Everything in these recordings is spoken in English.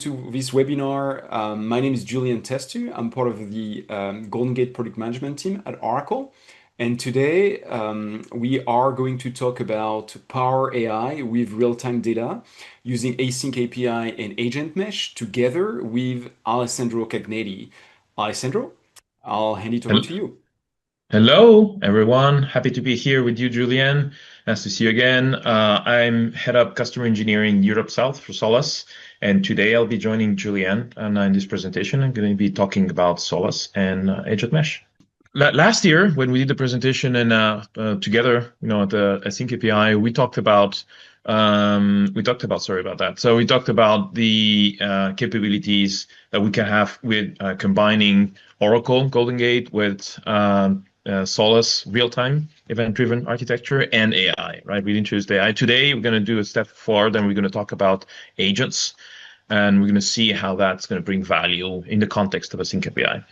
To this webinar. My name is Julien Testut. I'm part of the GoldenGate product management team at Oracle. And today we are going to talk about Power AI with real-time data using Async API and Agent Mesh together with Alessandro Cagnetti. Alessandro, I'll hand it over to you. Hello, everyone. Happy to be here with you, Julien. Nice to see you again. I'm head of customer engineering Europe South for Solus, and today I'll be joining Julien in this presentation. I'm going to be talking about Solus and Agent Mesh. Last year, when we did the presentation and together, at the AsyncAPI, we talked about sorry about that. So we talked about the capabilities that we can have with combining Oracle GoldenGate with Solus real-time event-driven architecture and AI, right? We introduced AI. Today, we're going to do a step forward and we're going to talk about agents. And we're going to see how that's going to bring value in the context of AsyncAPI.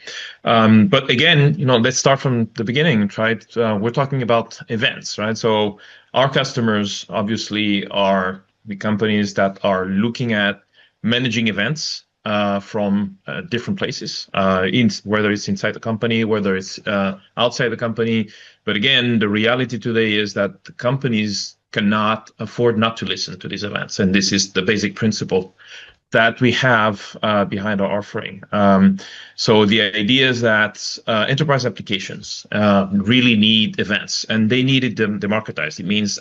But again, let's start from the beginning, right? We're talking about events, right? So our customers obviously are the companies that are looking at managing events from different places, whether it's inside the company, whether it's outside the company. But again, the reality today is that the companies cannot afford not to listen to these events. And this is the basic principle that we have behind our offering. So the idea is that enterprise applications really need events, and they need it democratized. It means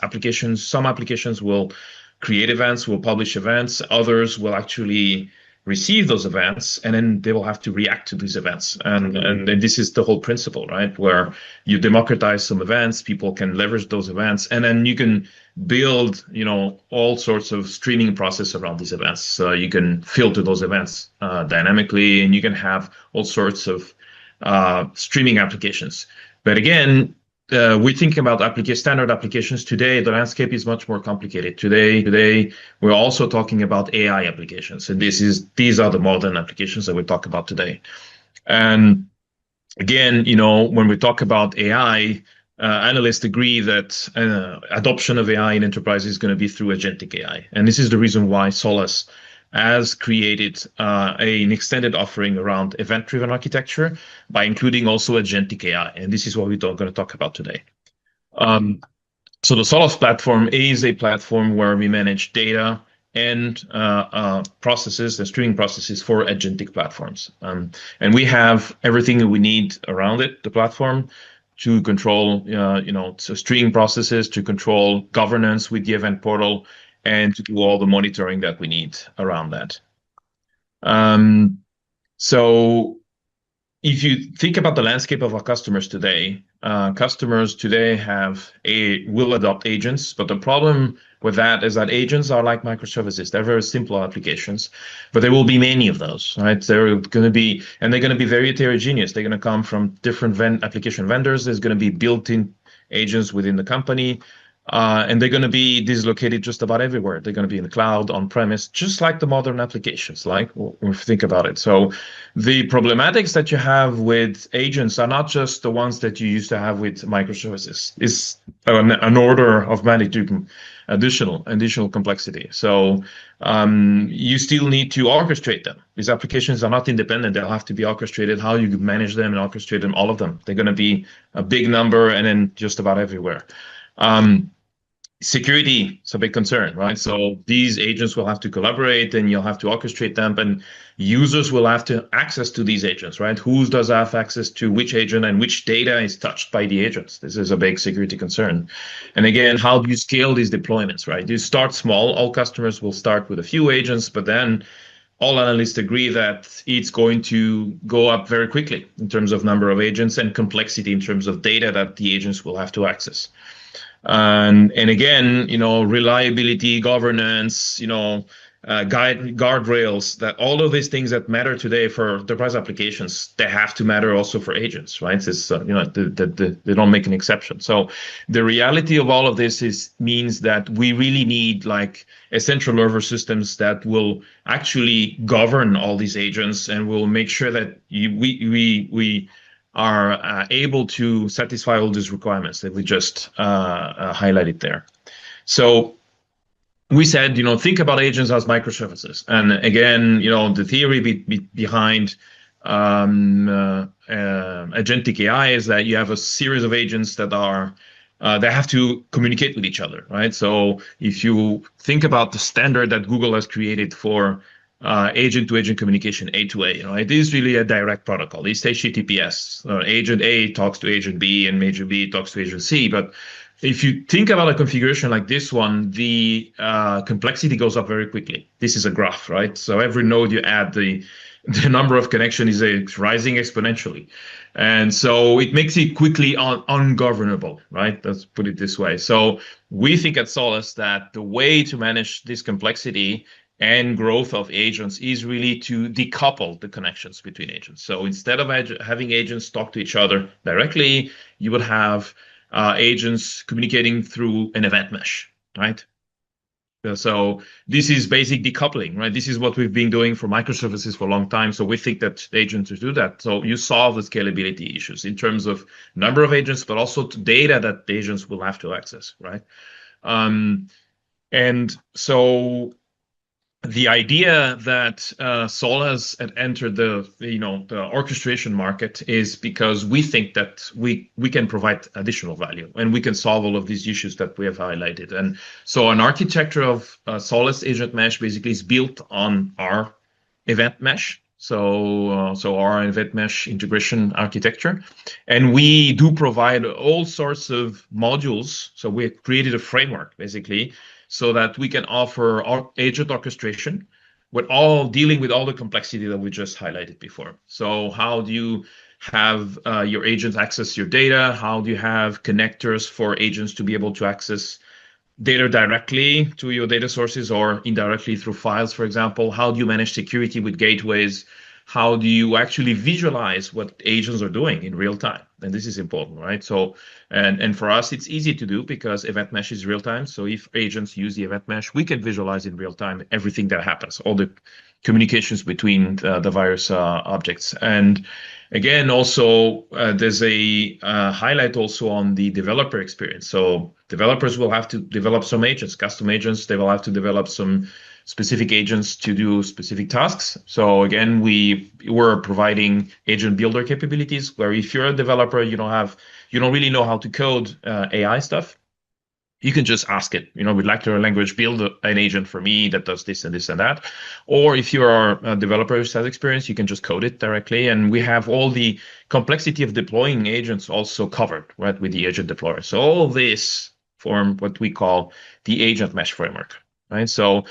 some applications will create events, will publish events, others will actually receive those events, and then they will have to react to these events. And this is the whole principle, right? Where you democratize some events, people can leverage those events, and then you can build, all sorts of streaming process around these events. So you can filter those events dynamically, and you can have all sorts of streaming applications. But again, we're thinking about standard applications today. The landscape is much more complicated. Today, we're also talking about AI applications, and these are the modern applications that we talk about today. And again, when we talk about AI, analysts agree that adoption of AI in enterprise is going to be through agentic AI, and this is the reason why Solus has created an extended offering around event-driven architecture by including also agentic AI. And this is what we're going to talk about today. So the Solus platform is a platform where we manage data and processes, the streaming processes for agentic platforms. And we have everything that we need around it, the platform, to control, streaming processes, to control governance with the event portal, and to do all the monitoring that we need around that. So if you think about the landscape of our customers today, will adopt agents, but the problem with that is that agents are like microservices. They're very simple applications, but there will be many of those, right? They're going to be very heterogeneous. They're going to come from different application vendors. There's going to be built-in agents within the company. And they're going to be dislocated just about everywhere. They're going to be in the cloud, on-premise, just like the modern applications, like if you think about it. So the problematics that you have with agents are not just the ones that you used to have with microservices. It's an order of magnitude additional complexity. So you still need to orchestrate them. These applications are not independent. They'll have to be orchestrated. How you manage them and orchestrate them, all of them. They're going to be a big number and then just about everywhere. Security is a big concern, right? So these agents will have to collaborate and you'll have to orchestrate them, and users will have to access to these agents, right? Who does have access to which agent and which data is touched by the agents? This is a big security concern. And again, how do you scale these deployments, right? You start small. All customers will start with a few agents, but then all analysts agree that it's going to go up very quickly in terms of number of agents and complexity in terms of data that the agents will have to access. And again, reliability, governance, guardrails, that all of these things that matter today for enterprise applications, they have to matter also for agents, right? It's, they don't make an exception. So the reality of all of this means that we really need like a central nervous systems that will actually govern all these agents and will make sure that we are able to satisfy all these requirements that we just highlighted there. So we said, think about agents as microservices. And again, the theory behind agentic AI is that you have a series of agents that have to communicate with each other, right? So if you think about the standard that Google has created for agent-to-agent communication, A2A, it is really a direct protocol. It's HTTPS. Agent A talks to agent B, and agent B talks to agent C. But if you think about a configuration like this one, the complexity goes up very quickly. This is a graph, right? So every node you add, the number of connections is rising exponentially. And so it makes it quickly ungovernable, right? Let's put it this way. So we think at Solus that the way to manage this complexity and growth of agents is really to decouple the connections between agents. So instead of having agents talk to each other directly, you would have agents communicating through an event mesh, right? So this is basic decoupling, right? This is what we've been doing for microservices for a long time. So we think that agents do that. So you solve the scalability issues in terms of number of agents, but also data that the agents will have to access, right? And so the idea that Solus had entered the orchestration market is because we think that we can provide additional value and we can solve all of these issues that we have highlighted. And so an architecture of Solus Agent Mesh basically is built on our event mesh. So our event mesh integration architecture, and we do provide all sorts of modules. So we created a framework basically so that we can offer our agent orchestration with all dealing with all the complexity that we just highlighted before. So how do you have your agents access your data? How do you have connectors for agents to be able to access data directly to your data sources or indirectly through files, for example? How do you manage security with gateways? How do you actually visualize what agents are doing in real time? And this is important, right? So, and for us, it's easy to do because event mesh is real time. So if agents use the event mesh, we can visualize in real time everything that happens, all the communications between the various objects. And again, also, there's a highlight also on the developer experience. So developers will have to develop some agents, custom agents. They will have to develop some specific agents to do specific tasks. So again, we were providing agent builder capabilities where if you're a developer, you don't really know how to code AI stuff. You can just ask it, with Lecture language, build an agent for me that does this and this and that. Or if you are a developer who has experience, you can just code it directly. And we have all the complexity of deploying agents also covered, right, with the agent deployer. So all of this form what we call the agent mesh framework, right? So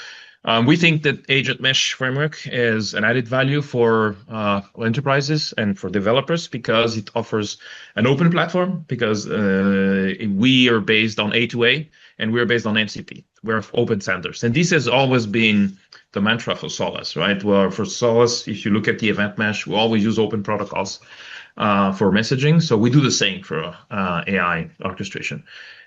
we think that agent mesh framework is an added value for enterprises and for developers because it offers an open platform because we are based on A2A and we're based on MCP. We're open standards. And this has always been the mantra for Solus, right? Well, for Solus, if you look at the event mesh, we always use open protocols for messaging. So we do the same for AI orchestration.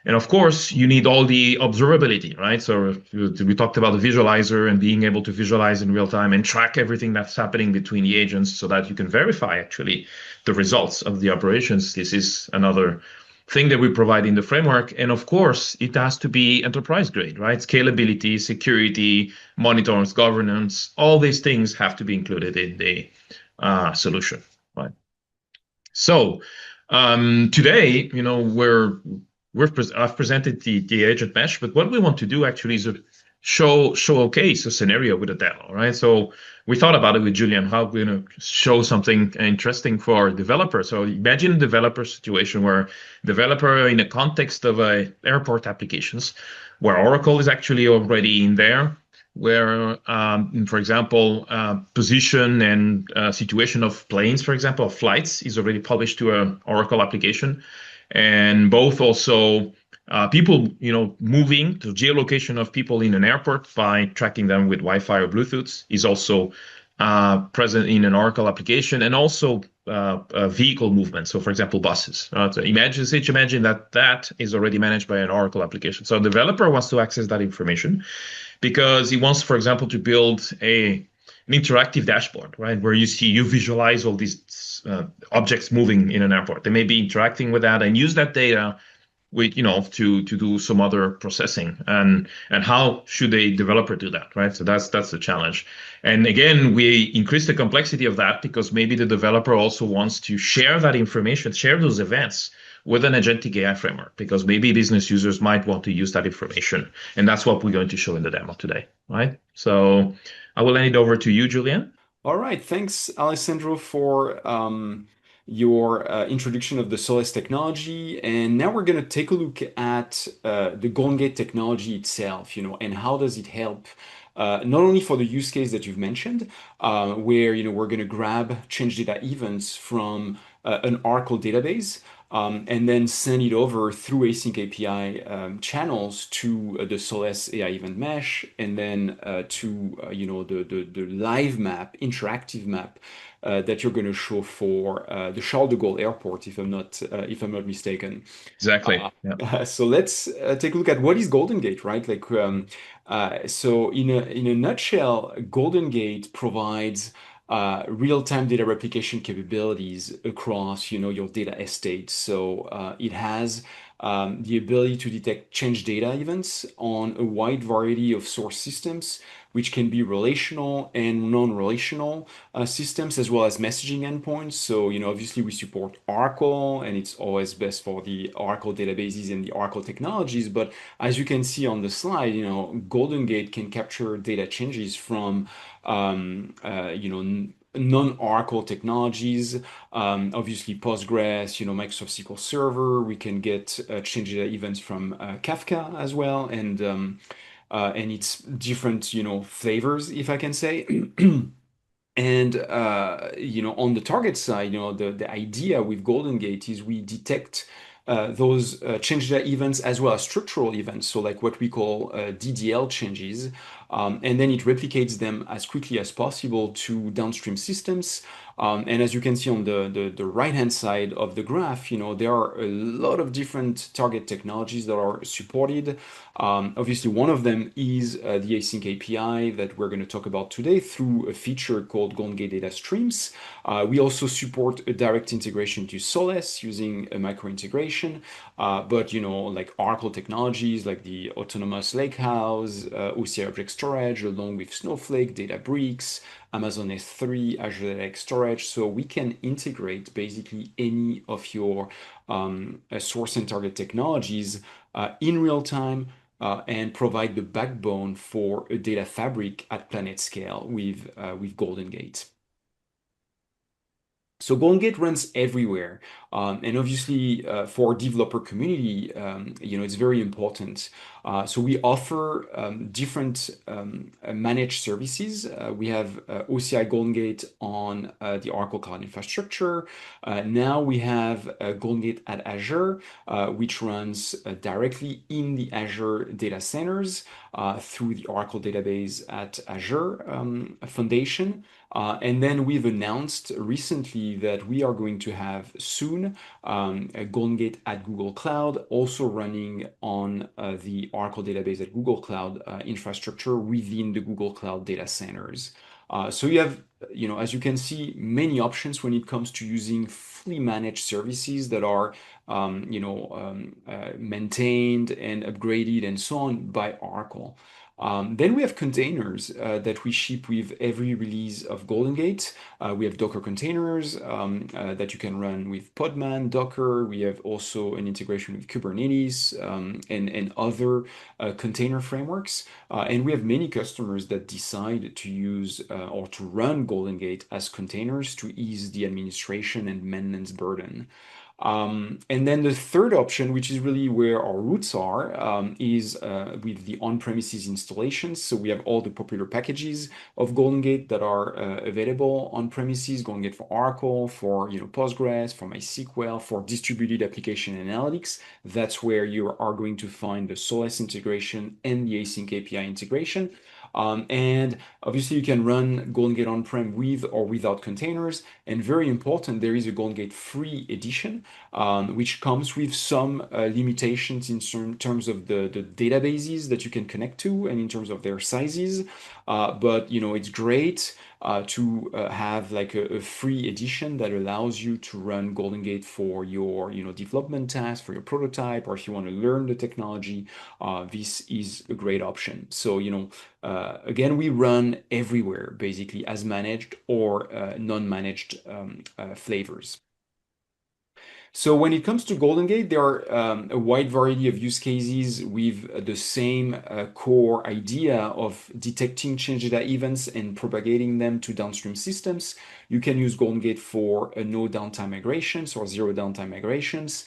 And of course, you need all the observability, right? So we talked about the visualizer and being able to visualize in real time and track everything that's happening between the agents so that you can verify actually the results of the operations. This is another thing that we provide in the framework. And of course, it has to be enterprise grade, right? Scalability, security, monitors, governance, all these things have to be included in the solution, right? So today, I've presented the agent mesh, but what we want to do actually is showcase a scenario with a demo, right? So we thought about it with Julien, how we're going to show something interesting for developers. So imagine a developer situation where developer in the context of airport applications, where Oracle is actually already in there, where, for example, position and situation of planes, for example, of flights is already published to an Oracle application. And both also people, moving to geolocation of people in an airport by tracking them with Wi-Fi or Bluetooth is also present in an Oracle application, and also vehicle movement. So, for example, buses. So imagine that is already managed by an Oracle application. So, a developer wants to access that information because he wants, for example, to build an interactive dashboard, right, where you visualize all these objects moving in an airport. They may be interacting with that and use that data with, to do some other processing, and how should a developer do that, right? So that's the challenge. And again, we increase the complexity of that because maybe the developer also wants to share that information, share those events with an agentic AI framework, because maybe business users might want to use that information. And that's what we're going to show in the demo today, right? So I will hand it over to you, Julien. All right, thanks, Alessandro, for your introduction of the Solace technology. And now we're going to take a look at the GoldenGate technology itself, and how does it help not only for the use case that you've mentioned, where, we're going to grab change data events from an Oracle database, and then send it over through async API channels to the Solace AI Event Mesh, and then to the live map, interactive map that you're going to show for the Charles de Gaulle Airport, if I'm not mistaken. Exactly. Yeah. So let's take a look at what is Golden Gate, right? So in a nutshell, Golden Gate provides real-time data replication capabilities across, your data estate. So it has the ability to detect change data events on a wide variety of source systems, which can be relational and non-relational systems, as well as messaging endpoints. So, obviously we support Oracle, and it's always best for the Oracle databases and the Oracle technologies. But as you can see on the slide, Golden Gate can capture data changes from, non-Oracle technologies. Obviously Postgres, Microsoft SQL Server. We can get change data events from Kafka as well, and it's different, flavors, if I can say. And on the target side, the idea with Golden Gate is we detect those change data events as well as structural events, so like what we call DDL changes, and then it replicates them as quickly as possible to downstream systems. And as you can see on the right-hand side of the graph, there are a lot of different target technologies that are supported. Obviously, one of them is the Async API that we're going to talk about today through a feature called GoldenGate Data Streams. We also support a direct integration to Solace using a micro integration. But like Oracle technologies like the Autonomous Lakehouse, OCI Object Storage, along with Snowflake, Databricks, Amazon S3, Azure Data Lake Storage. So we can integrate basically any of your source and target technologies in real time, and provide the backbone for a data fabric at planet scale with Golden Gate. So Golden Gate runs everywhere, and obviously for developer community, it's very important. So we offer different managed services. We have OCI Golden Gate on the Oracle Cloud Infrastructure. Now we have Golden Gate at Azure, which runs directly in the Azure data centers through the Oracle database at Azure Foundation. And then we've announced recently that we are going to have soon a Golden Gate at Google Cloud, also running on the Oracle database at Google Cloud infrastructure within the Google Cloud data centers. So you have, as you can see, many options when it comes to using fully managed services that are, maintained and upgraded and so on by Oracle. Then we have containers that we ship with every release of Golden Gate. We have Docker containers that you can run with Podman, Docker. We have also an integration with Kubernetes and other container frameworks. And we have many customers that decide to use or to run Golden Gate as containers to ease the administration and maintenance burden. And then the third option, which is really where our roots are, is with the on-premises installations. So we have all the popular packages of Golden Gate that are available on premises. Golden Gate for Oracle, for Postgres, for MySQL, for distributed application analytics. That's where you are going to find the Solace integration and the Async API integration. And obviously, you can run Golden Gate on-prem with or without containers. And very important, there is a Golden Gate free edition, which comes with some limitations in terms of the databases that you can connect to and in terms of their sizes. But it's great. to have like a free edition that allows you to run GoldenGate for your, development task, for your prototype, or if you want to learn the technology, this is a great option. So, again, we run everywhere basically as managed or non-managed flavors. So when it comes to GoldenGate, there are a wide variety of use cases with the same core idea of detecting change data events and propagating them to downstream systems. You can use GoldenGate for no downtime migrations or zero downtime migrations.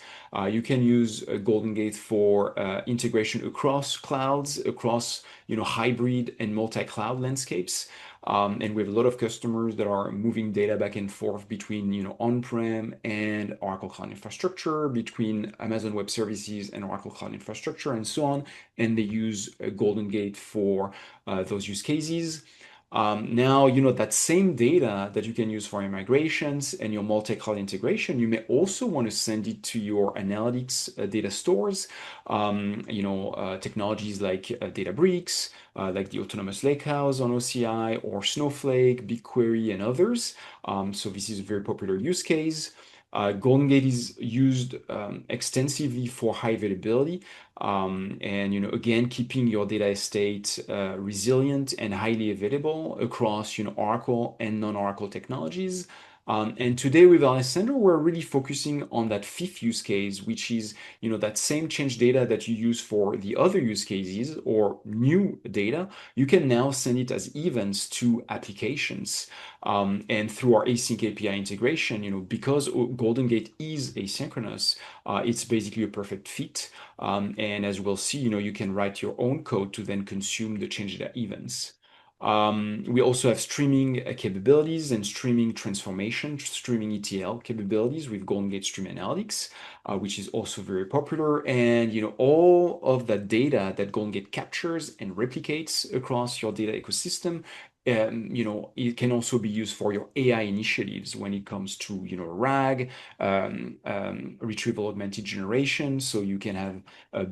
You can use GoldenGate for integration across clouds, across hybrid and multi-cloud landscapes. And we have a lot of customers that are moving data back and forth between, on-prem and Oracle Cloud Infrastructure, between Amazon Web Services and Oracle Cloud Infrastructure, and so on. And they use GoldenGate for those use cases. Now, that same data that you can use for your migrations and your multi-cloud integration, you may also want to send it to your analytics data stores, technologies like Databricks, like the Autonomous Lakehouse on OCI, or Snowflake, BigQuery, and others. So this is a very popular use case. GoldenGate is used extensively for high availability, and again, keeping your data estate resilient and highly available across Oracle and non-Oracle technologies. And today with Alessandro, we're really focusing on that fifth use case, which is that same change data that you use for the other use cases or new data, you can now send it as events to applications. And through our async API integration, because GoldenGate is asynchronous, it's basically a perfect fit. And as we'll see, you can write your own code to then consume the change data events. We also have streaming capabilities and streaming transformation, streaming ETL capabilities with GoldenGate Stream Analytics, which is also very popular. And all of that data that GoldenGate captures and replicates across your data ecosystem, it can also be used for your AI initiatives when it comes to RAG, retrieval augmented generation, so you can have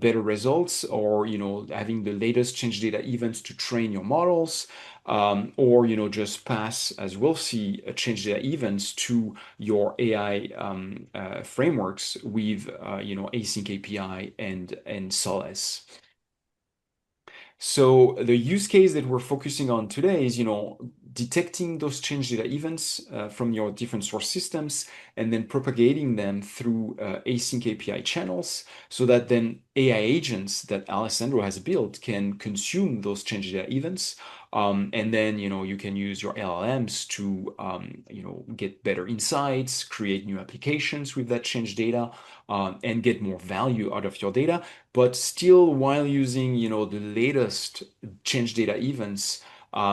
better results, or having the latest change data events to train your models, or just pass, as we'll see, change data events to your AI frameworks with Async API and Solace. So the use case that we're focusing on today is, detecting those change data events from your different source systems and then propagating them through async API channels so that then AI agents that Alessandro has built can consume those change data events. And then, you can use your LLMs to, get better insights, create new applications with that change data, and get more value out of your data, but still while using, the latest change data events,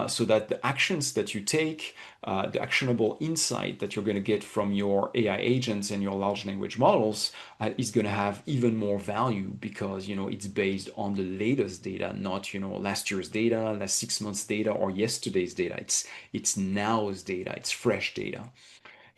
so that the actions that you take, the actionable insight that you're going to get from your AI agents and your large language models, is going to have even more value because it's based on the latest data, not last year's data, last 6 months data, or yesterday's data. It's now's data. It's fresh data.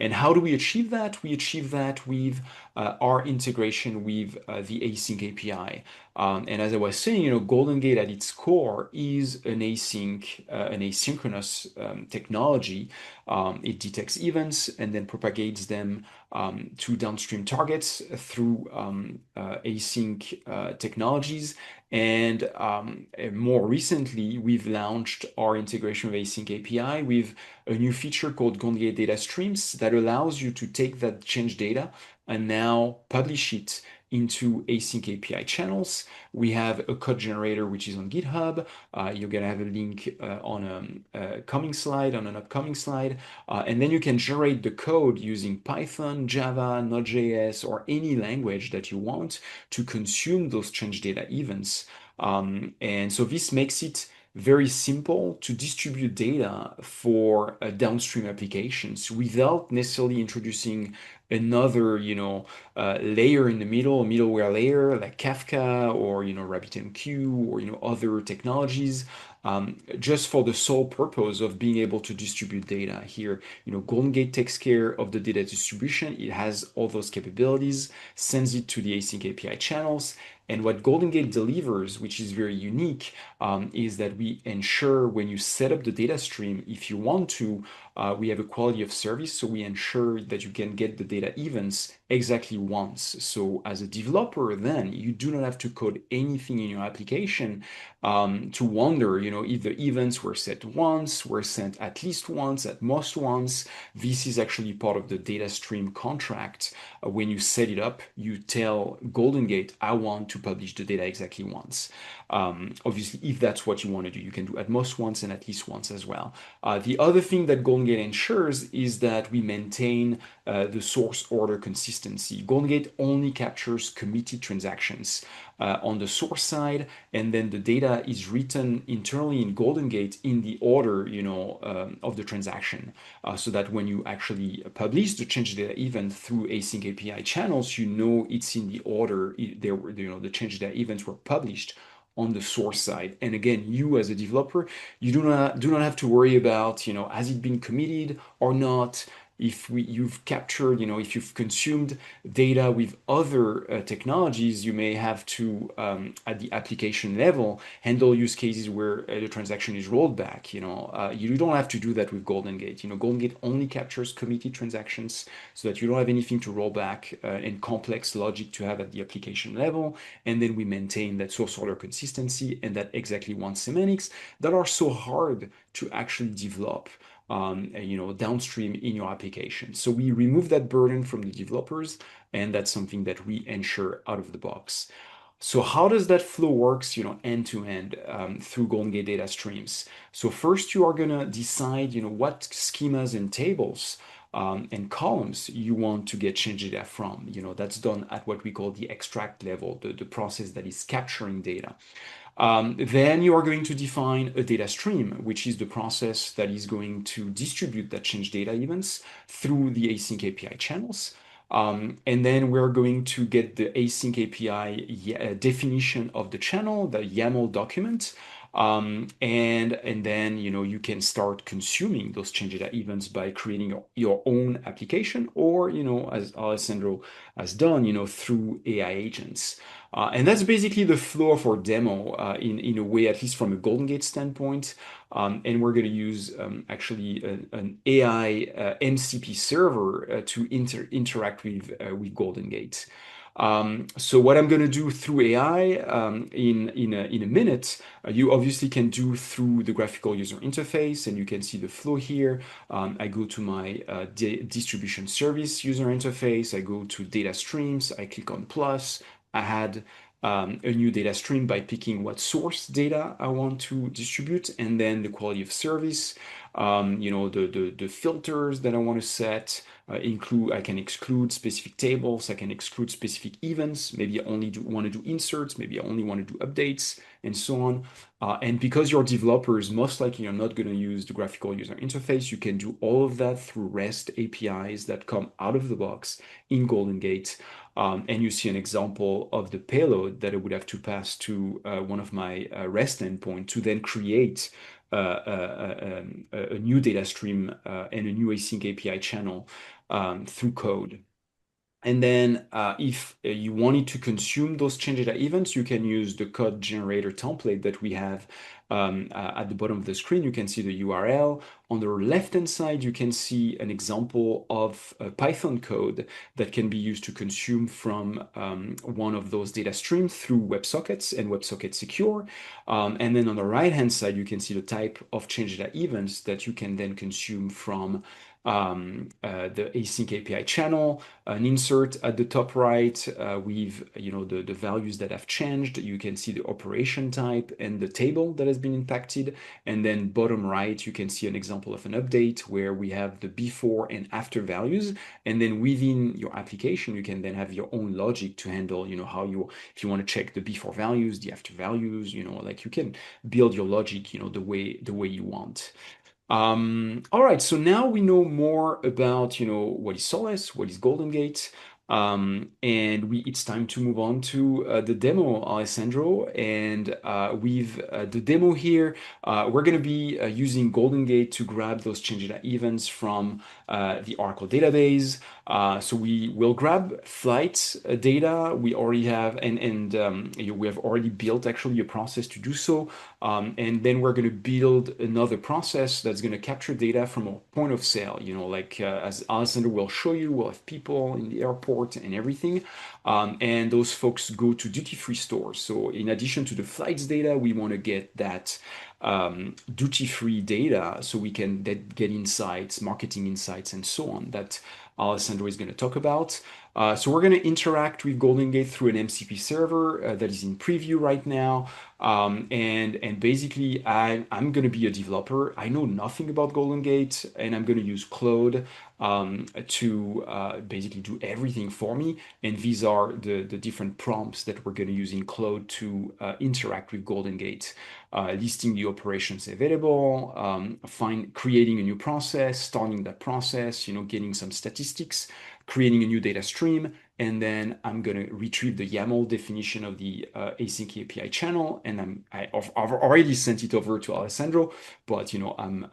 And how do we achieve that? We achieve that with our integration with the async API. And as I was saying, GoldenGate at its core is an asynchronous technology. It detects events and then propagates them to downstream targets through async technologies. And more recently, we've launched our integration with Async API with a new feature called GoldenGate Data Streams that allows you to take that change data and now publish it into async API channels. We have a code generator which is on GitHub. You're gonna have a link on a coming slide, on an upcoming slide, and then you can generate the code using Python, Java, Node.js, or any language that you want to consume those change data events. And so this makes it very simple to distribute data for downstream applications without necessarily introducing another, layer in the middle, a middleware layer like Kafka or, RabbitMQ or, other technologies, just for the sole purpose of being able to distribute data here. GoldenGate takes care of the data distribution. It has all those capabilities, sends it to the async API channels, And what GoldenGate delivers, which is very unique, is that we ensure when you set up the data stream, if you want to, we have a quality of service, so we ensure that you can get the data events exactly once. So as a developer, then you do not have to code anything in your application to wonder, if the events were set once, were sent at least once, at most once. This is actually part of the data stream contract. When you set it up, you tell GoldenGate, I want to publish the data exactly once. Obviously, if that's what you want to do, you can do at most once and at least once as well. The other thing that GoldenGate ensures is that we maintain the source order consistency. GoldenGate only captures committed transactions on the source side, and then the data is written internally in GoldenGate in the order, of the transaction, so that when you actually publish the change data event through async API channels, it's in the order the change data events were published on the source side. And again, you as a developer, you do not have to worry about, has it been committed or not? You've captured, if you've consumed data with other technologies, you may have to, at the application level, handle use cases where the transaction is rolled back. You don't have to do that with GoldenGate. GoldenGate only captures committed transactions so that you don't have anything to roll back and complex logic to have at the application level. And then we maintain that source order consistency and that exactly once semantics that are so hard to actually develop downstream in your application. So we remove that burden from the developers, and that's something that we ensure out of the box. So how does that flow works, end to end through GoldenGate Data Streams? So first you are gonna decide, what schemas and tables and columns you want to get change data from. That's done at what we call the extract level, the process that is capturing data. Then you are going to define a data stream, which is the process that is going to distribute that change data events through the async API channels. And then we're going to get the async API definition of the channel, the YAML document. And then you can start consuming those change data events by creating your own application, or as Alessandro has done, through AI agents. And that's basically the flow of our demo in a way, at least from a GoldenGate standpoint. And we're going to use actually an AI MCP server to interact with GoldenGate. So what I'm going to do through AI in a minute, you obviously can do through the graphical user interface, and you can see the flow here. I go to my distribution service user interface. I go to data streams. I click on plus. I had a new data stream by picking what source data I want to distribute, and then the quality of service, the filters that I want to set. I can exclude specific tables, I can exclude specific events, maybe I only want to do inserts, maybe I only want to do updates, and so on. And because your developers most likely are not going to use the graphical user interface, you can do all of that through REST APIs that come out of the box in GoldenGate. And you see an example of the payload that I would have to pass to one of my REST endpoint to then create a new data stream and a new async API channel through code. And then if you wanted to consume those change data events, you can use the code generator template that we have at the bottom of the screen. You can see the URL. On the left-hand side, you can see an example of Python code that can be used to consume from one of those data streams through WebSockets and WebSocket Secure. And then on the right-hand side, you can see the type of change data events that you can then consume from the async API channel, an insert at the top right with the values that have changed. You can see the operation type and the table that has been impacted. And then bottom right, you can see an example of an update where we have the before and after values. And then within your application, you can then have your own logic to handle, if you want to check the before values, the after values, like you can build your logic, the way you want. All right, so now we know more about, what is Solace, what is GoldenGate. And it's time to move on to the demo, Alessandro. And with the demo here, we're going to be using GoldenGate to grab those change data events from the Oracle database. So we will grab flight data. We already have, we have already built actually a process to do so. And then we're going to build another process that's going to capture data from a point of sale. Like as Alessandro will show you, we'll have people in the airport and everything. And those folks go to duty-free stores. So in addition to the flights data, we want to get that duty-free data so we can get insights, marketing insights, and so on that Alessandro is going to talk about. So we're going to interact with GoldenGate through an MCP server that is in preview right now. And basically, I'm going to be a developer. I know nothing about GoldenGate, and I'm going to use Claude to basically do everything for me. And these are the different prompts that we're going to use in Claude to interact with GoldenGate. Listing the operations available, creating a new process, starting that process, getting some statistics, creating a new data stream, and then I'm going to retrieve the YAML definition of the async API channel, and I've already sent it over to Alessandro, but I'm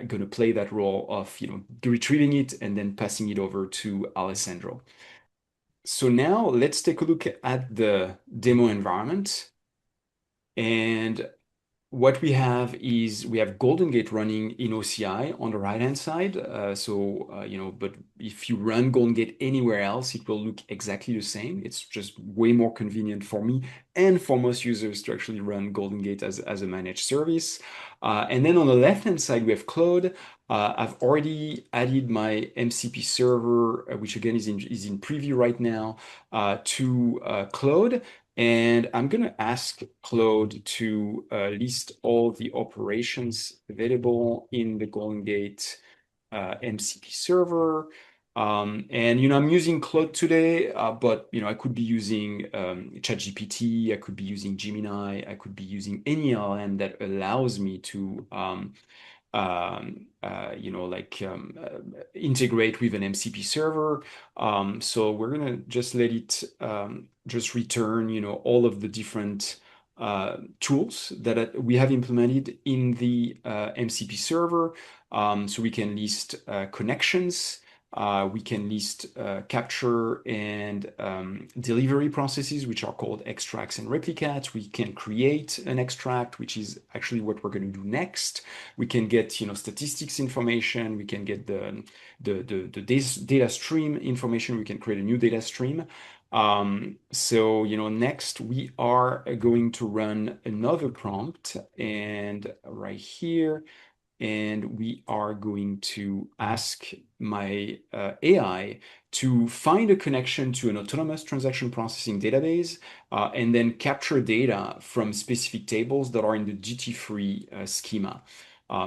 going to play that role of retrieving it and then passing it over to Alessandro. So now let's take a look at the demo environment. And what we have is we have GoldenGate running in OCI on the right-hand side. But if you run GoldenGate anywhere else, it will look exactly the same. It's just way more convenient for me and for most users to actually run GoldenGate as a managed service. And then on the left-hand side, we have Claude. I've already added my MCP server, which again is in preview right now, to Claude. And I'm going to ask Claude to list all the operations available in the GoldenGate MCP server. I'm using Claude today, but I could be using ChatGPT, I could be using Gemini, I could be using any LLM that allows me to integrate with an MCP server. So we're gonna just let it just return, all of the different tools that we have implemented in the MCP server. So we can list connections. We can list capture and delivery processes, which are called extracts and replicates. We can create an extract, which is actually what we're going to do next. We can get, statistics information. We can get the data stream information. We can create a new data stream. Next we are going to run another prompt, and right here, and we are going to ask my AI to find a connection to an autonomous transaction processing database and then capture data from specific tables that are in the duty-free schema.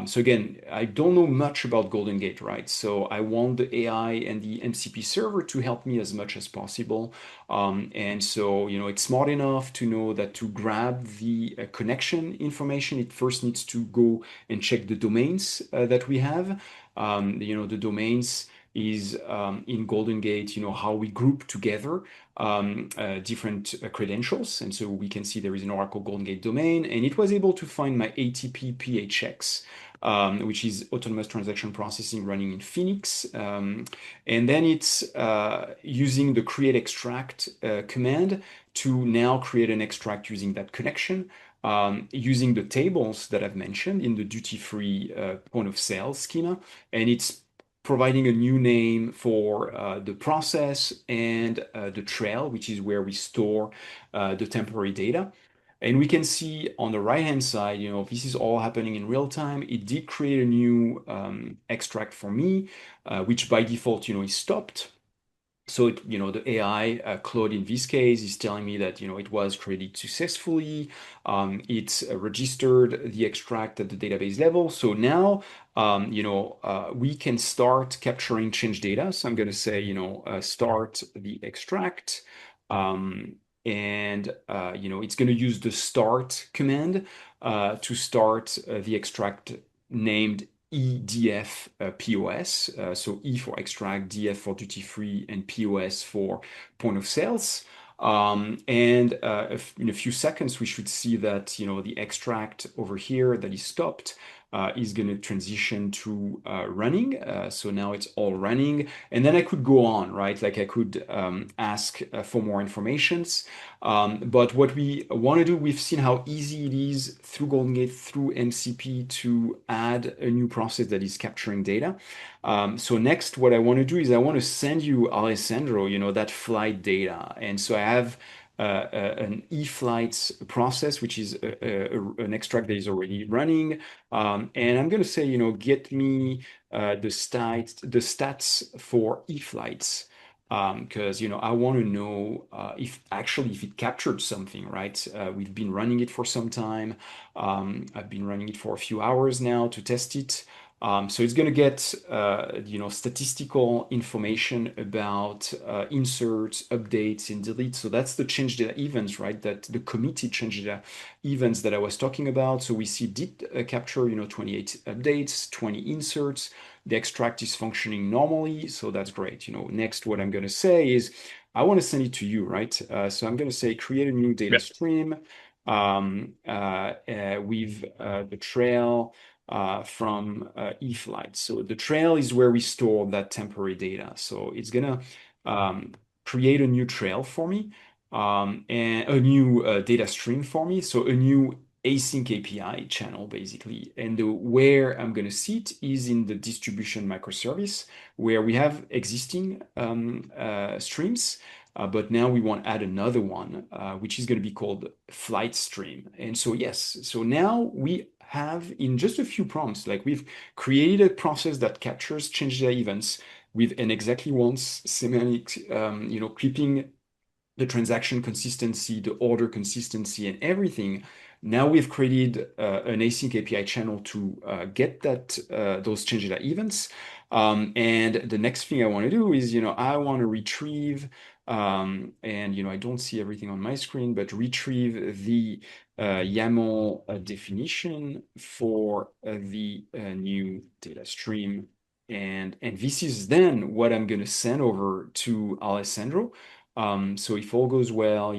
So again, I don't know much about GoldenGate, right? So I want the AI and the MCP server to help me as much as possible. It's smart enough to know that to grab the connection information, it first needs to go and check the domains that we have. The domains is in GoldenGate, how we group together different credentials. And so we can see there is an Oracle GoldenGate domain, and it was able to find my ATP PHX, which is autonomous transaction processing running in Phoenix. And then it's using the create extract command to now create an extract using that connection. Using the tables that I've mentioned in the duty-free point of sale schema, and it's providing a new name for the process and the trail, which is where we store the temporary data. And we can see on the right-hand side, this is all happening in real time. It did create a new extract for me, which by default, is stopped. So the AI, Claude in this case, is telling me that it was created successfully. It's registered the extract at the database level. So now we can start capturing change data. So I'm going to say start the extract, it's going to use the start command to start the extract named EDF POS. So E for extract, DF for duty free, and POS for point of sales. And in a few seconds, we should see that the extract over here that is stopped is going to transition to running. So now it's all running, and then I could go on, right? Like I could ask for more informations. But what we want to do, we've seen how easy it is through GoldenGate, through MCP to add a new process that is capturing data. So next, what I want to do is I want to send you, Alessandro, that flight data. And so I have an e-flights process, which is an extract that is already running. And I'm going to say, get me the stats for e-flights. Because I want to know if it captured something, right? We've been running it for some time. I've been running it for a few hours now to test it. So it's going to get statistical information about inserts, updates, and deletes. So that's the change data events, right? That the committed change data events that I was talking about. So we see did capture 28 updates, 20 inserts. The extract is functioning normally, so that's great. Next, what I'm going to say is I want to send it to you, right? So I'm going to say create a new data Yeah. stream with the trail from eFlight. So the trail is where we store that temporary data. So it's going to create a new trail for me and a new data stream for me. So a new async API channel, basically. And where I'm going to see it is in the distribution microservice, where we have existing streams, but now we want to add another one, which is going to be called flight stream. And so, yes, so now we have in just a few prompts, like we've created a process that captures change data events with an exactly once semantic, keeping the transaction consistency, the order consistency, and everything. Now we've created an async API channel to get those change data events. And the next thing I want to do is, I want to retrieve, and I don't see everything on my screen, but retrieve the YAML definition for the new data stream. And this is then what I'm going to send over to Alessandro. So if all goes well,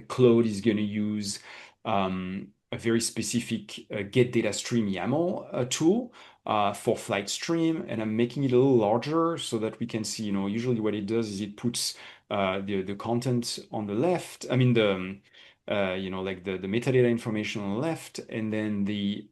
Claude is going to use a very specific get data stream YAML tool for flight stream, and I'm making it a little larger so that we can see, usually what it does is it puts the content on the left. I mean like the metadata information on the left, and then the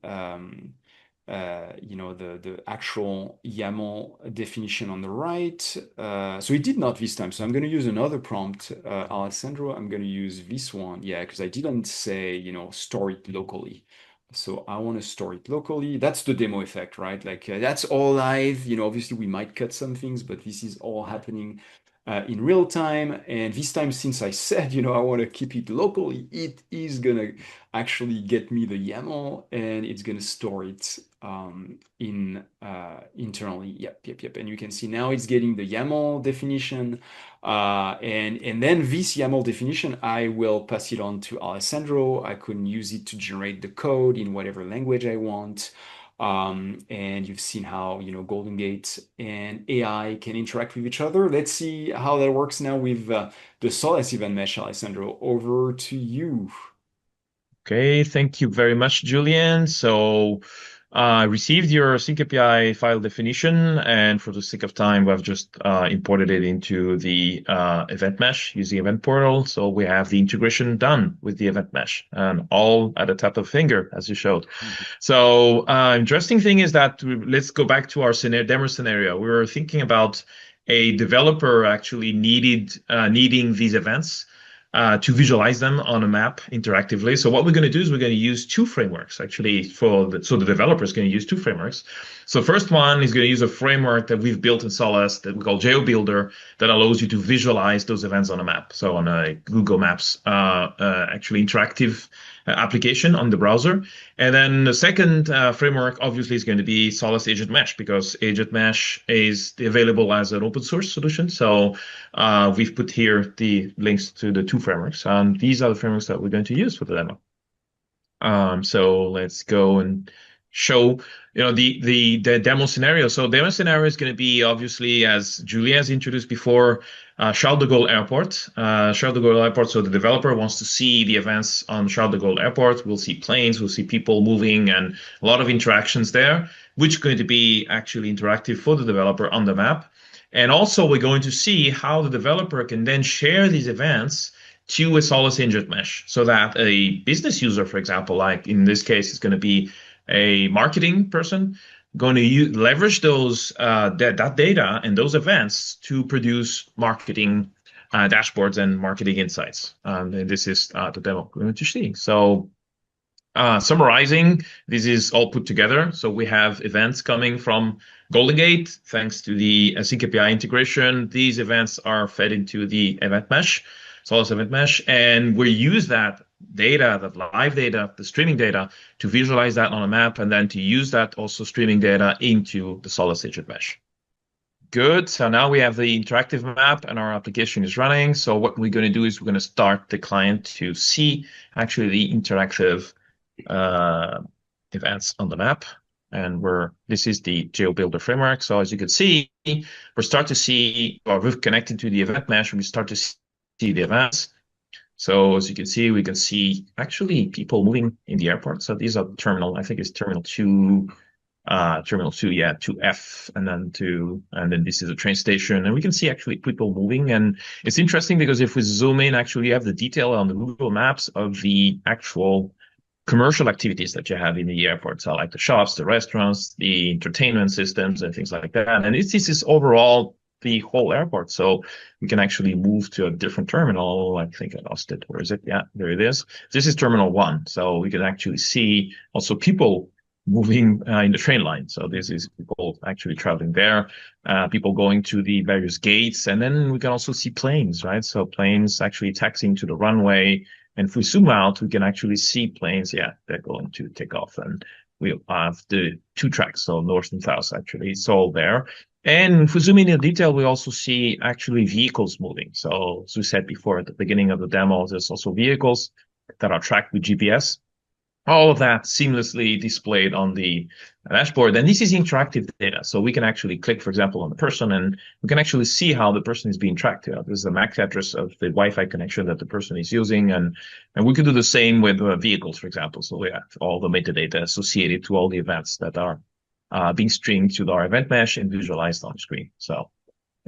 actual YAML definition on the right. So it did not this time. So I'm going to use another prompt, Alessandro. I'm going to use this one. Yeah, because I didn't say, store it locally. So I want to store it locally. That's the demo effect, right? Like that's all live. Obviously we might cut some things, but this is all happening in real time. And this time, since I said, I want to keep it locally, it is going to actually get me the YAML and it's going to store it internally. Yep. And you can see now it's getting the YAML definition. And then this YAML definition, I will pass it on to Alessandro. I can use it to generate the code in whatever language I want. And you've seen how GoldenGate and AI can interact with each other. Let's see how that works now with the Solus event mesh. Alessandro, over to you. Okay, thank you very much, Julien. So I received your AsyncAPI file definition, and for the sake of time, we've just imported it into the event mesh using Event Portal. So we have the integration done with the event mesh, and all at a tap of finger, as you showed. Mhm. So interesting thing is that let's go back to our demo scenario. We were thinking about a developer actually needing these events to visualize them on a map interactively. So what we're going to do is we're going to use two frameworks actually so the developer is going to use two frameworks. So first one is going to use a framework that we've built in Solus that we call GeoBuilder that allows you to visualize those events on a map. So on a Google Maps, actually interactive application on the browser. And then the second framework obviously is going to be Solus Agent Mesh because Agent Mesh is available as an open source solution. So we've put here the links to the two frameworks. These are the frameworks that we're going to use for the demo. So let's go and show the demo scenario. So demo scenario is going to be obviously, as Julien has introduced before, Charles de Gaulle Airport. Charles de Gaulle Airport. So the developer wants to see the events on Charles de Gaulle Airport. We'll see planes, we'll see people moving, and a lot of interactions there, which is going to be actually interactive for the developer on the map. And also, we're going to see how the developer can then share these events to a Solus Agent Mesh, so that a business user, for example, like in this case, it's going to be a marketing person, going to leverage those that data and those events to produce marketing dashboards and marketing insights. And this is the demo we're going to see. So summarizing, this is all put together. So we have events coming from GoldenGate, thanks to the AsyncAPI integration. These events are fed into the event mesh, Solus event mesh, and we use that data, that live data, the streaming data, to visualize that on a map, and then to use that also streaming data into the Solus agent mesh. Good. So now we have the interactive map and our application is running. So what we're going to do is we're going to start the client to see actually the interactive events on the map. And this is the GeoBuilder framework. So as you can see, we've connected to the event mesh, and we start to see the events. So as you can see, we can see actually people moving in the airport. So these are terminal, I think it's terminal 2, yeah, 2F, and then this is a train station, and we can see actually people moving. And it's interesting because if we zoom in, actually you have the detail on the Google Maps of the actual commercial activities that you have in the airport. So like the shops, the restaurants, the entertainment systems, and things like that. And this is overall the whole airport. So we can actually move to a different terminal. I think I lost it. Where is it? Yeah, there it is. This is terminal 1. So we can actually see also people moving in the train line. So this is people actually traveling there, people going to the various gates. And then we can also see planes, right? So planes actually taxiing to the runway. And if we zoom out, we can actually see planes. Yeah, they're going to take off. And we have the 2 tracks, so north and south, actually. It's all there. And if we zoom in detail, we also see actually vehicles moving. So as we said before at the beginning of the demo, there's also vehicles that are tracked with GPS. All of that seamlessly displayed on the dashboard. And this is interactive data. So we can actually click, for example, on the person, and we can actually see how the person is being tracked. This is the MAC address of the Wi-Fi connection that the person is using. And we could do the same with vehicles, for example. So we have all the metadata associated to all the events that are being streamed to our event mesh and visualized on screen. So,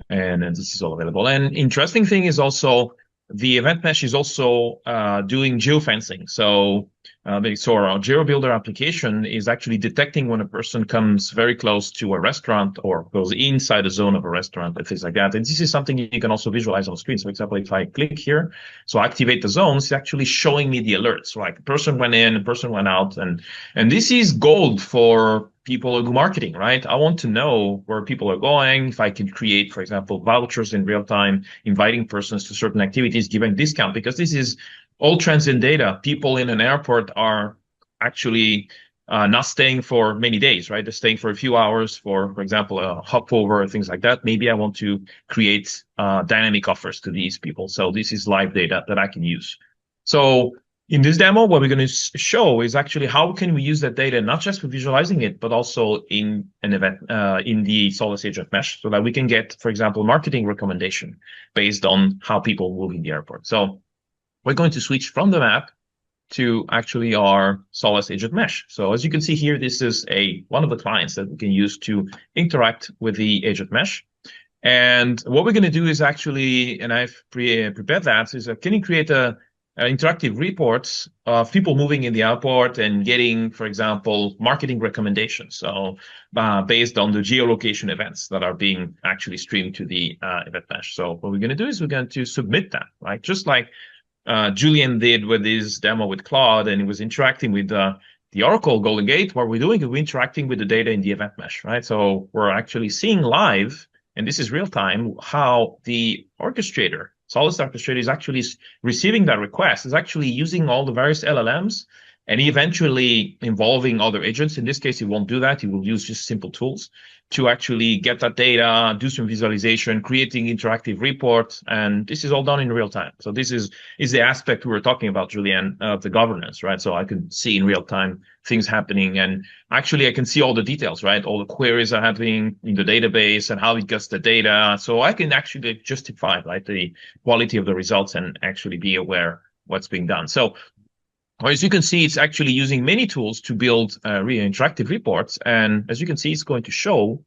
and this is all available. And interesting thing is also the event mesh is also doing geofencing. So our GeoBuilder application is actually detecting when a person comes very close to a restaurant or goes inside the zone of a restaurant and things like that. And this is something you can also visualize on the screen. So for example, if I click here, so activate the zones, it's actually showing me the alerts. Like a person went in, a person went out, and this is gold for people who do marketing, right? I want to know where people are going. If I can create, for example, vouchers in real time, inviting persons to certain activities, giving discount, because this is all transient data. People in an airport are actually not staying for many days, right? They're staying for a few hours for example, a hopover, things like that. Maybe I want to create dynamic offers to these people. So this is live data that I can use. So in this demo, what we're going to show is actually how can we use that data, not just for visualizing it, but also in an event, in the Solus Agent Mesh, so that we can get, for example, marketing recommendation based on how people move in the airport. So we're going to switch from the map to actually our Solus Agent Mesh. So as you can see here, this is one of the clients that we can use to interact with the Agent Mesh. And what we're going to do is actually, and I've prepared that, is can you create interactive reports of people moving in the airport and getting, for example, marketing recommendations. So based on the geolocation events that are being actually streamed to the event mesh. So what we're going to do is we're going to submit that, right? Just like Julien did with his demo with Claude, and he was interacting with the Oracle GoldenGate. What we're doing is we're interacting with the data in the event mesh, right? So we're actually seeing live, and this is real time, how the orchestrator, Solus orchestrator, is actually receiving that request, is actually using all the various LLMs and eventually involving other agents. In this case, it won't do that. It will use just simple tools to actually get that data, do some visualization, creating interactive reports, and this is all done in real time. So this is the aspect we were talking about, Julien, of the governance, right? So I can see in real time things happening, and actually I can see all the details, right? All the queries are happening in the database and how it gets the data. So I can actually justify, right, the quality of the results and actually be aware what's being done. So as you can see, it's actually using many tools to build really interactive reports. And as you can see, it's going to show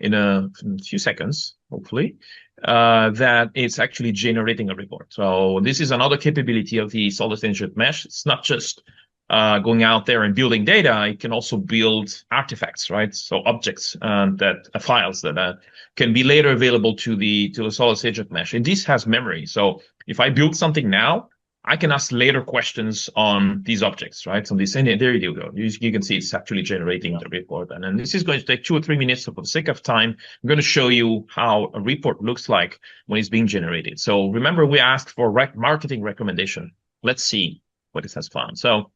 in a few seconds, hopefully, that it's actually generating a report. So this is another capability of the Solid Agent Mesh. It's not just going out there and building data. It can also build artifacts, right? So objects files that can be later available to the Solid Agent Mesh. And this has memory. So if I build something now, I can ask later questions on these objects, right? So this, and there you go. You can see it's actually generating the report. And then this is going to take 2 or 3 minutes. So for the sake of time, I'm going to show you how a report looks like when it's being generated. So remember, we asked for marketing recommendation. Let's see what it has found. So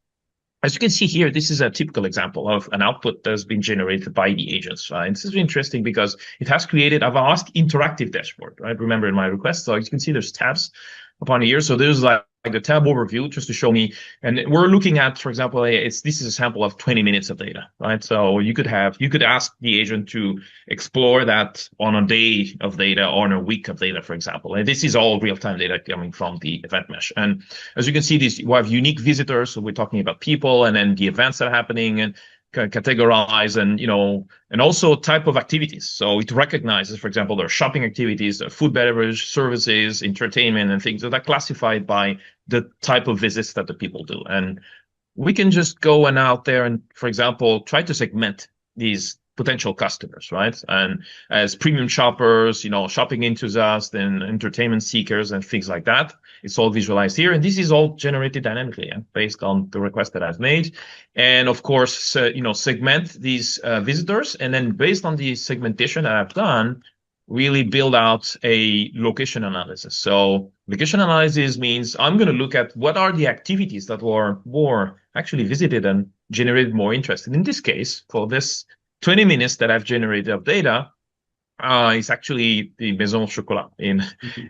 as you can see here, this is a typical example of an output that has been generated by the agents. And this is interesting because it has created a vast interactive dashboard, right? Remember in my request, so as you can see, there's tabs upon here. So there's like a tab overview just to show me, and we're looking at, for example, this is a sample of 20 minutes of data, right? So you could ask the agent to explore that on a day of data or on a week of data, for example. And this is all real-time data coming from the event mesh. And as you can see, we have unique visitors. So we're talking about people and then the events that are happening, and categorize and also type of activities. So it recognizes, for example, there are shopping activities, there are food, beverage, services, entertainment, and things that are classified by the type of visits that the people do. And we can just go out there and, for example, try to segment these potential customers, right? And as premium shoppers, shopping enthusiasts and entertainment seekers and things like that. It's all visualized here. And this is all generated dynamically based on the request that I've made. And of course, segment these visitors. And then based on the segmentation that I've done, really build out a location analysis. So location analysis means I'm going to look at what are the activities that were more actually visited and generated more interest. And in this case, for this 20 minutes that I've generated of data, it's actually the Maison Chocolat in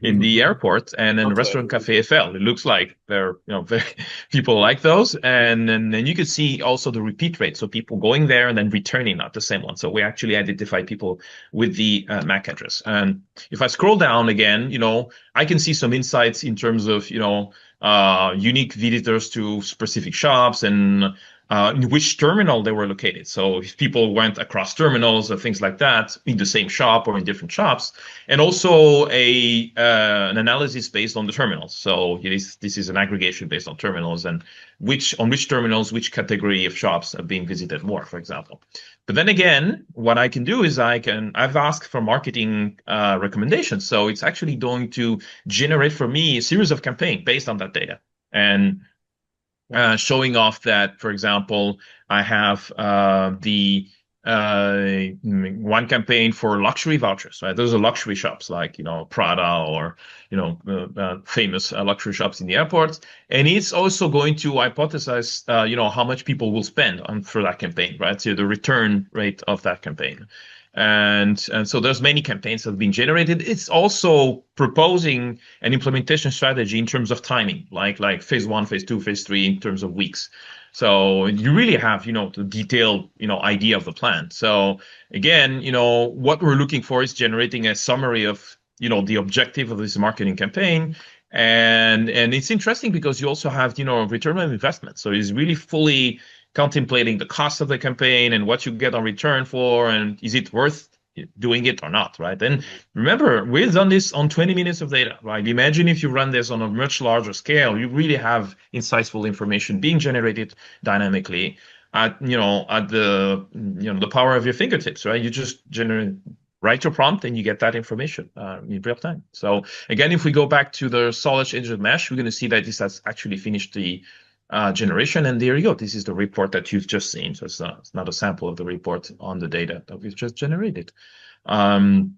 the airport, and then Restaurant Café Eiffel. It looks like they're very, people like those, and then you can see also the repeat rate. So people going there and then returning, not the same one. So we actually identify people with the MAC address. And if I scroll down again, I can see some insights in terms of unique visitors to specific shops and in which terminal they were located. So if people went across terminals or things like that in the same shop or in different shops, and also an analysis based on the terminals. So this is an aggregation based on terminals and which terminals, which category of shops are being visited more, for example. But then again, what I can do is I've asked for marketing recommendations. So it's actually going to generate for me a series of campaigns based on that data. And showing off that, for example, I have the one campaign for luxury vouchers, right? Those are luxury shops like, Prada or, famous luxury shops in the airports. And it's also going to hypothesize, how much people will spend for that campaign, right? So the return rate of that campaign. And so there's many campaigns that have been generated. It's also proposing an implementation strategy in terms of timing, like phase 1, phase 2, phase 3 in terms of weeks. So you really have, the detailed, idea of the plan. So again, what we're looking for is generating a summary of, the objective of this marketing campaign. And it's interesting because you also have, return on investment. So it's really fully contemplating the cost of the campaign and what you get on return for, and is it worth doing it or not, right? And remember, we've done this on 20 minutes of data, right? Imagine if you run this on a much larger scale, you really have insightful information being generated dynamically at the power of your fingertips, right? You just write your prompt and you get that information in real time. So again, if we go back to the Solid Agent Mesh, we're going to see that this has actually finished the generation, and there you go. This is the report that you've just seen. So it's not a sample of the report on the data that we've just generated. And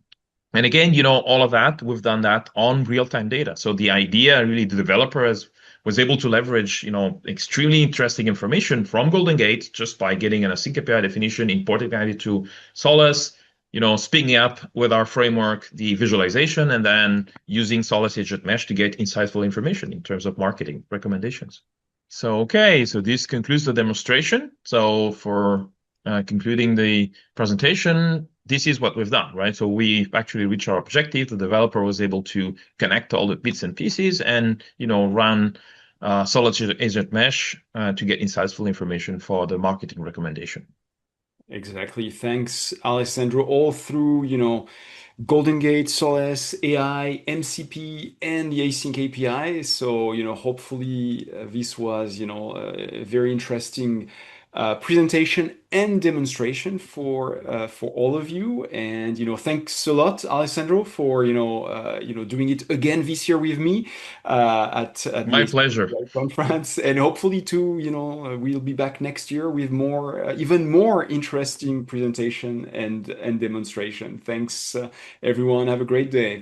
again, all of that, we've done that on real-time data. So the idea, really, the developer has was able to leverage, extremely interesting information from GoldenGate just by getting an AsyncAPI definition, importing it into Solus, speaking up with our framework, the visualization, and then using Solus Agent Mesh to get insightful information in terms of marketing recommendations. So, okay, so this concludes the demonstration. So for concluding the presentation, this is what we've done, right? So we actually reached our objective. The developer was able to connect all the bits and pieces and, run Solid Agent Mesh to get insightful information for the marketing recommendation. Exactly. Thanks, Alessandro. All through, GoldenGate, Solus, AI, MCP, and the async API. So, hopefully this was, a very interesting presentation and demonstration for all of you. And, thanks a lot, Alessandro, for, doing it again this year with me at the My async pleasure. API conference. And hopefully too, we'll be back next year with more, even more interesting presentation and demonstration. Thanks, everyone. Have a great day.